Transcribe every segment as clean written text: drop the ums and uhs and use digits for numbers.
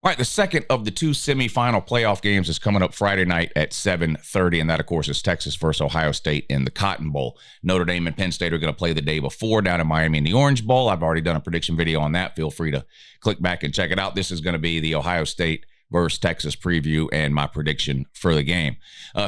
All right, the second of the two semifinal playoff games is coming up Friday night at 7:30, and that, of course, is Texas versus Ohio State in the Cotton Bowl. Notre Dame and Penn State are going to play the day before down in Miami in the Orange Bowl. I've already done a prediction video on that. Feel free to click back and check it out. This is going to be the Ohio State versus Texas preview and my prediction for the game.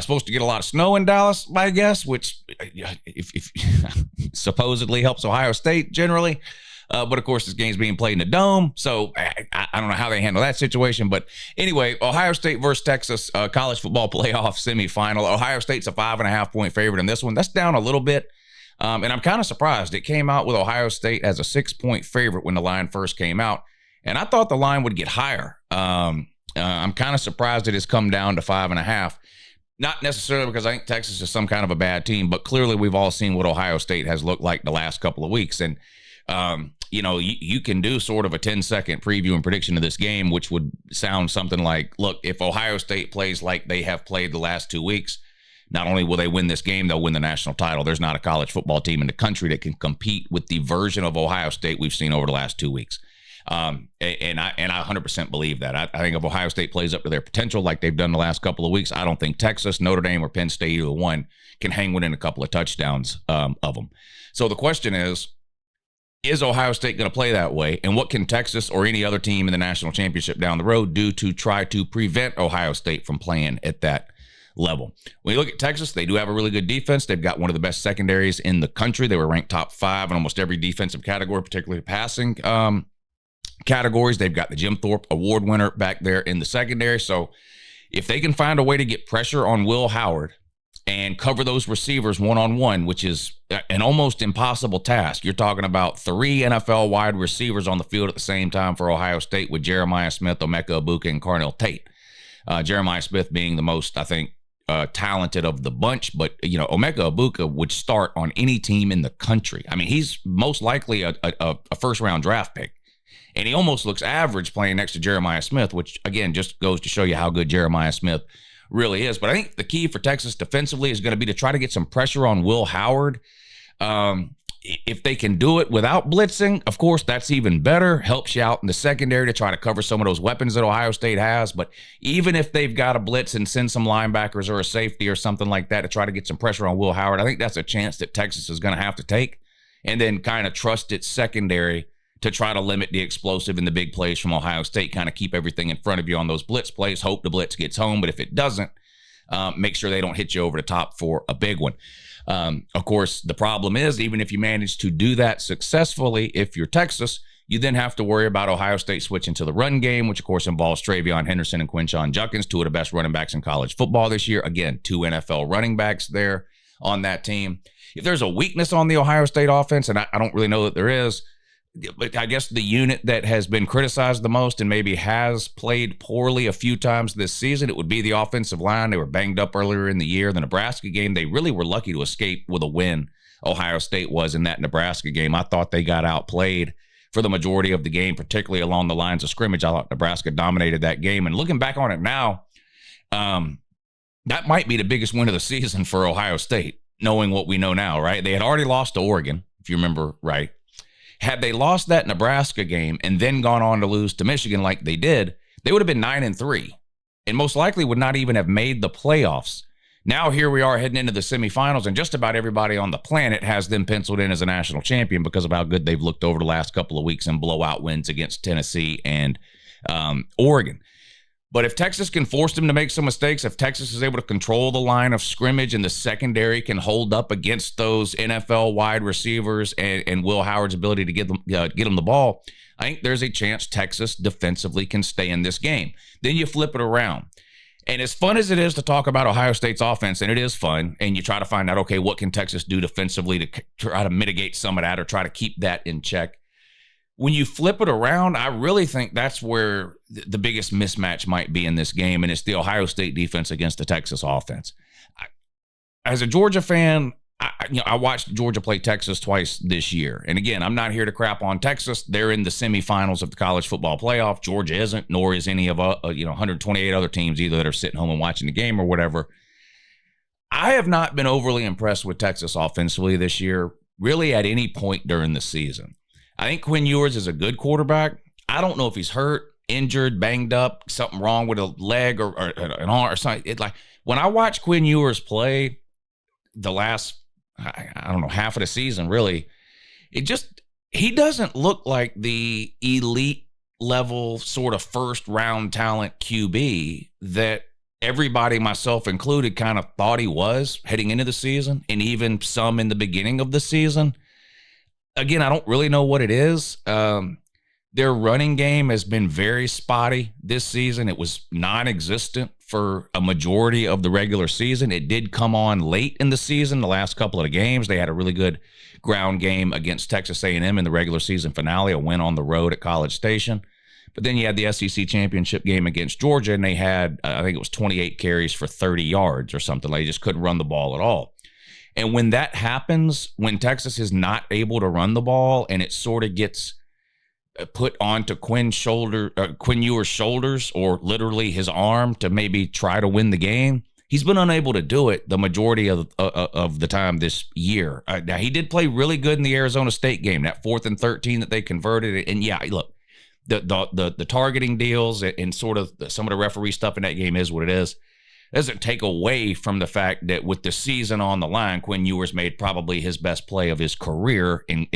Supposed to get a lot of snow in Dallas, I guess, which if supposedly helps Ohio State generally. But, of course, this game's being played in the Dome, so I don't know how they handle that situation. But anyway, Ohio State versus Texas college football playoff semifinal. Ohio State's a 5.5-point favorite in this one. That's down a little bit, and I'm kind of surprised. It came out with Ohio State as a 6-point favorite when the line first came out, and I thought the line would get higher. I'm kind of surprised it has come down to 5.5. Not necessarily because I think Texas is some kind of a bad team, but clearly we've all seen what Ohio State has looked like the last couple of weeks, and you can do sort of a 10-second preview and prediction of this game, which would sound something like, look, if Ohio State plays like they have played the last 2 weeks, not only will they win this game, they'll win the national title. There's not a college football team in the country that can compete with the version of Ohio State we've seen over the last 2 weeks. And I 100% believe that. I think if Ohio State plays up to their potential like they've done the last couple of weeks, I don't think Texas, Notre Dame, or Penn State, either one, can hang within a couple of touchdowns of them. So the question is Ohio State going to play that way? And what can Texas or any other team in the national championship down the road do to try to prevent Ohio State from playing at that level? When you look at Texas, they do have a really good defense. They've got one of the best secondaries in the country. They were ranked top 5 in almost every defensive category, particularly passing categories. They've got the Jim Thorpe Award winner back there in the secondary. So if they can find a way to get pressure on Will Howard and cover those receivers one-on-one, which is an almost impossible task. You're talking about 3 NFL wide receivers on the field at the same time for Ohio State with Jeremiah Smith, Emeka Egbuka, and Carnell Tate. Jeremiah Smith being the most, I think, talented of the bunch, but, Emeka Egbuka would start on any team in the country. I mean, he's most likely a first-round draft pick, and he almost looks average playing next to Jeremiah Smith, which, again, just goes to show you how good Jeremiah Smith really is. But I think the key for Texas defensively is going to be to try to get some pressure on Will Howard. If they can do it without blitzing, of course, that's even better. Helps you out in the secondary to try to cover some of those weapons that Ohio State has. But even if they've got a blitz and send some linebackers or a safety or something like that to try to get some pressure on Will Howard, I think that's a chance that Texas is going to have to take, and then kind of trust its secondary to try to limit the explosive and the big plays from Ohio State, kind of keep everything in front of you on those blitz plays, hope the blitz gets home, but if it doesn't, make sure they don't hit you over the top for a big one. Of course, the problem is, even if you manage to do that successfully, if you're Texas, you then have to worry about Ohio State switching to the run game, which, of course, involves Travion Henderson and Quinshon Judkins, 2 of the best running backs in college football this year. Again, 2 NFL running backs there on that team. If there's a weakness on the Ohio State offense, and I don't really know that there is, but I guess the unit that has been criticized the most and maybe has played poorly a few times this season, it would be the offensive line. They were banged up earlier in the year. The Nebraska game, they really were lucky to escape with a win. Ohio State was in that Nebraska game. I thought they got outplayed for the majority of the game, particularly along the lines of scrimmage. I thought Nebraska dominated that game. And looking back on it now, that might be the biggest win of the season for Ohio State, knowing what we know now, right? They had already lost to Oregon, if you remember right. Had they lost that Nebraska game and then gone on to lose to Michigan like they did, they would have been 9-3 and most likely would not even have made the playoffs. Now here we are heading into the semifinals, and just about everybody on the planet has them penciled in as a national champion because of how good they've looked over the last couple of weeks in blowout wins against Tennessee and Oregon. But if Texas can force them to make some mistakes, if Texas is able to control the line of scrimmage and the secondary can hold up against those NFL wide receivers and Will Howard's ability to get them the ball, I think there's a chance Texas defensively can stay in this game. Then you flip it around. And as fun as it is to talk about Ohio State's offense, and it is fun, and you try to find out, okay, what can Texas do defensively to try to mitigate some of that or try to keep that in check? When you flip it around, I really think that's where the biggest mismatch might be in this game, and it's the Ohio State defense against the Texas offense. As a Georgia fan, I watched Georgia play Texas twice this year. And again, I'm not here to crap on Texas. They're in the semifinals of the college football playoff. Georgia isn't, nor is any of 128 other teams either that are sitting home and watching the game or whatever. I have not been overly impressed with Texas offensively this year, really at any point during the season. I think Quinn Ewers is a good quarterback. I don't know if he's hurt. injured, banged up, something wrong with a leg or an arm or something. It like when I watch Quinn Ewers play the last, I don't know, half of the season, really, he doesn't look like the elite level sort of first round talent QB that everybody, myself included, kind of thought he was heading into the season, and even some in the beginning of the season. Again, I don't really know what it is. Their running game has been very spotty this season. It was non-existent for a majority of the regular season. It did come on late in the season, the last couple of games. They had a really good ground game against Texas A&M in the regular season finale, a win on the road at College Station. But then you had the SEC championship game against Georgia, and they had, I think it was 28 carries for 30 yards or something. They just couldn't run the ball at all. And when that happens, when Texas is not able to run the ball and it sort of gets put onto Quinn Ewers' shoulders, or literally his arm, to maybe try to win the game, he's been unable to do it the majority of the time this year. Now, he did play really good in the Arizona State game, that 4th and 13 that they converted. And yeah, look, the targeting deals and sort of some of the referee stuff in that game is what it is. It doesn't take away from the fact that with the season on the line, Quinn Ewers made probably his best play of his career in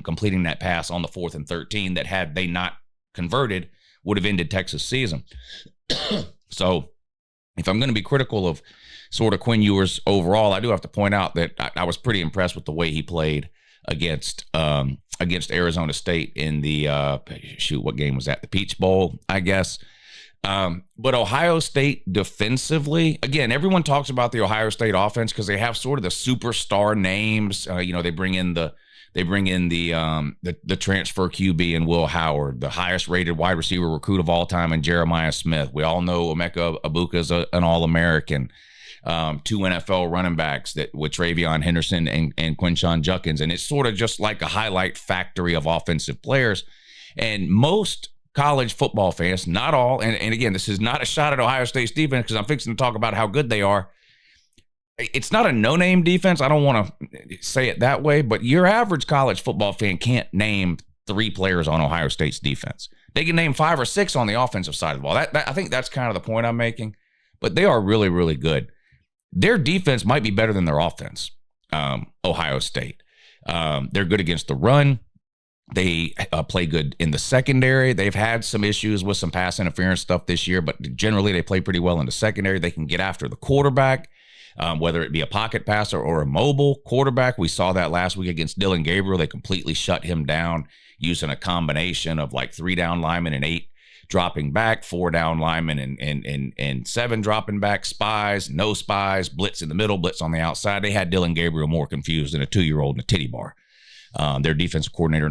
completing that pass on the 4th and 13 that, had they not converted, would have ended Texas' season. So if I'm going to be critical of sort of Quinn Ewers overall, I do have to point out that I was pretty impressed with the way he played against Arizona State in the what game was that? The Peach Bowl, I guess. But Ohio State defensively, again, everyone talks about the Ohio State offense because they have sort of the superstar names. They bring in the transfer QB in Will Howard, the highest rated wide receiver recruit of all time in Jeremiah Smith. We all know Emeka Egbuka is an All-American. 2 NFL running backs with Travion Henderson and Quinshon Judkins. And it's sort of just like a highlight factory of offensive players. And most college football fans, not all, and again, this is not a shot at Ohio State's defense because I'm fixing to talk about how good they are. It's not a no-name defense. I don't want to say it that way, but your average college football fan can't name 3 players on Ohio State's defense. They can name 5 or 6 on the offensive side of the ball. I think that's kind of the point I'm making, but they are really, really good. Their defense might be better than their offense, Ohio State. They're good against the run. They play good in the secondary. They've had some issues with some pass interference stuff this year, but generally they play pretty well in the secondary. They can get after the quarterback, whether it be a pocket passer or a mobile quarterback. We saw that last week against Dylan Gabriel. They completely shut him down using a combination of like 3 down linemen and 8 dropping back, 4 down linemen and 7 dropping back, spies, no spies, blitz in the middle, blitz on the outside. They had Dylan Gabriel more confused than a 2-year-old in a titty bar. Their defensive coordinator,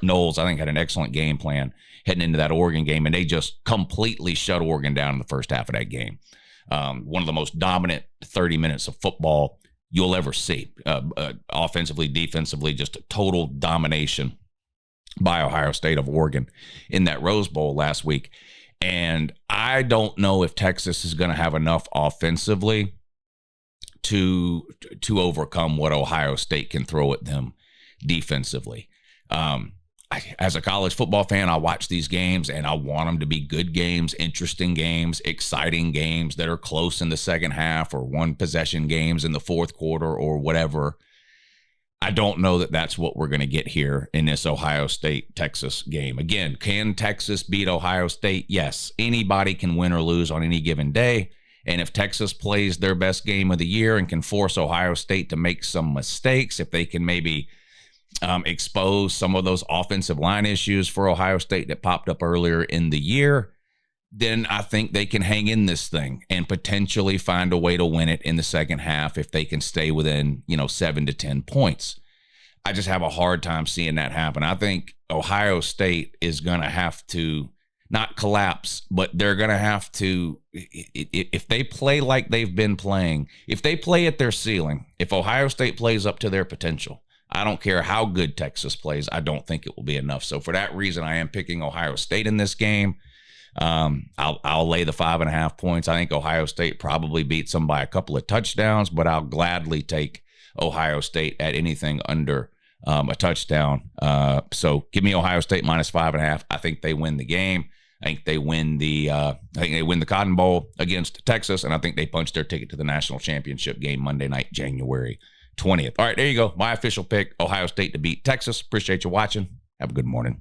Knowles, I think, had an excellent game plan heading into that Oregon game, and they just completely shut Oregon down in the first half of that game. One of the most dominant 30 minutes of football you'll ever see. Offensively, defensively, just a total domination by Ohio State of Oregon in that Rose Bowl last week. And I don't know if Texas is going to have enough offensively to overcome what Ohio State can throw at them defensively. As a college football fan, I watch these games and I want them to be good games, interesting games, exciting games that are close in the second half or 1-possession games in the fourth quarter or whatever. I don't know that that's what we're going to get here in this Ohio State-Texas game. Again, can Texas beat Ohio State? Yes. Anybody can win or lose on any given day. And if Texas plays their best game of the year and can force Ohio State to make some mistakes, if they can maybe expose some of those offensive line issues for Ohio State that popped up earlier in the year, then I think they can hang in this thing and potentially find a way to win it in the second half if they can stay within, 7 to 10 points. I just have a hard time seeing that happen. I think Ohio State is going to have to not collapse, but they're going to have to, if they play like they've been playing, if they play at their ceiling, if Ohio State plays up to their potential, I don't care how good Texas plays, I don't think it will be enough. So for that reason, I am picking Ohio State in this game. I'll lay the 5.5 points. I think Ohio State probably beats them by a couple of touchdowns, but I'll gladly take Ohio State at anything under a touchdown. So give me Ohio State -5.5. I think they win the game. I think they win the Cotton Bowl against Texas, and I think they punch their ticket to the national championship game Monday night, January 20th. All right, there you go. My official pick, Ohio State to beat Texas. Appreciate you watching. Have a good morning.